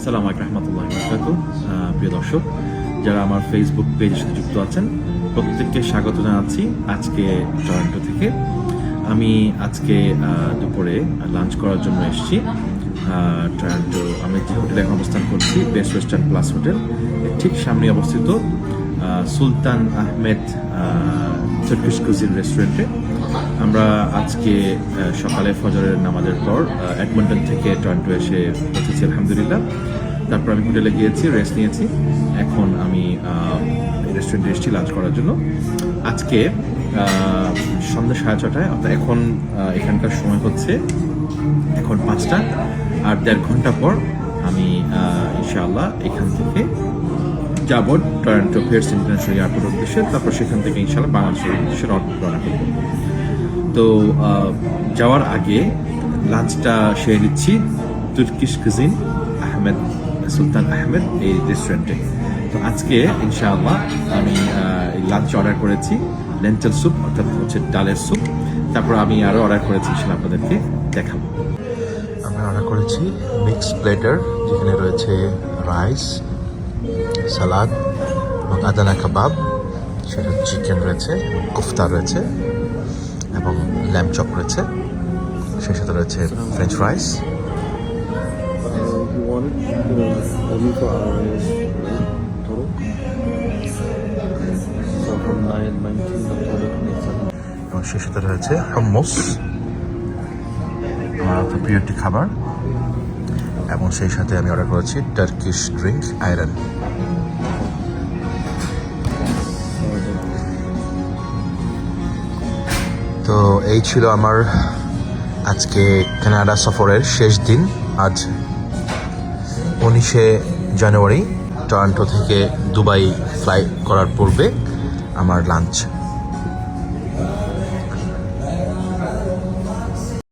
আসসালামু আলাইকুম রহমতুল্লাহি ওয়া বারাকাতুহু। প্রিয় দর্শক, যারা আমার ফেসবুক পেজের সাথে যুক্ত আছেন, প্রত্যেককে স্বাগত জানাচ্ছি আজকে টরন্টো থেকে। আমি আজকে দুপুরে লাঞ্চ করার জন্য এসেছি টরন্টো। আমি যে হোটেলে এখন অবস্থান করছি, বেস্ট ওয়েস্টার্ন প্লাস হোটেল, ঠিক সামনে অবস্থিত সুলতান আহমেদ টার্কিশ কুজিন রেস্টুরেন্টে। আমরা আজকে সকালে ফজরের নামাজের পর এডমন্টন থেকে টরন্টো এসে পৌঁছেছি আলহামদুলিল্লাহ। তারপর আমি হোটেলে গিয়েছি, রেস্ট নিয়েছি। এখন আমি রেস্টুরেন্টে এসেছি লাঞ্চ করার জন্য। আজকে সন্ধ্যা 6:30, অর্থাৎ এখন এখানকার সময় হচ্ছে এখন 5টা, আর 1.5 ঘন্টা পর আমি ইনশাআল্লাহ এখান থেকে যাব টরন্টো ফেয়ার্স ইন্টারন্যাশনাল এয়ারপোর্ট উদ্দেশ্যে। তারপর সেখান থেকে ইনশাআল্লাহ বাংলাদেশের উদ্দেশ্যে রওনা করব। তো যাওয়ার আগে লাঞ্চটা সেরে নিচ্ছি তুর্কিশ কুজিন আহমেদ সুলতান আহমেদ এই রেস্টুরেন্টে। তো আজকে ইনশাআল্লাহ আমি লাঞ্চ অর্ডার করেছি লেন্টেল স্যুপ, অর্থাৎ হচ্ছে ডালের স্যুপ। তারপর আমি আরও অর্ডার করেছি, সেটা আপনাদেরকে দেখাবো। আমি অর্ডার করেছি মিক্স প্লেটার, যেখানে রয়েছে রাইস, সালাদ এবং আদানা কাবাব, সেটা চিকেন রয়েছে, কোফতা রয়েছে এবং ল্যাম্ব চপ রয়েছে, সেই সাথে রয়েছে ফ্রেঞ্চ ফ্রাইস। এবং সেই সাথে রয়েছে হাম্মস, আমার তো প্রিয় একটি খাবার। এবং সেই সাথে আমি অর্ডার করেছি টার্কিশ ড্রিঙ্ক আয়রন। তো এই ছিল আমার আজকে কানাডা সফরের শেষ দিন। আজ 19শে জানুয়ারি টরন্টো থেকে দুবাই ফ্লাই করার পূর্বে আমার লাঞ্চ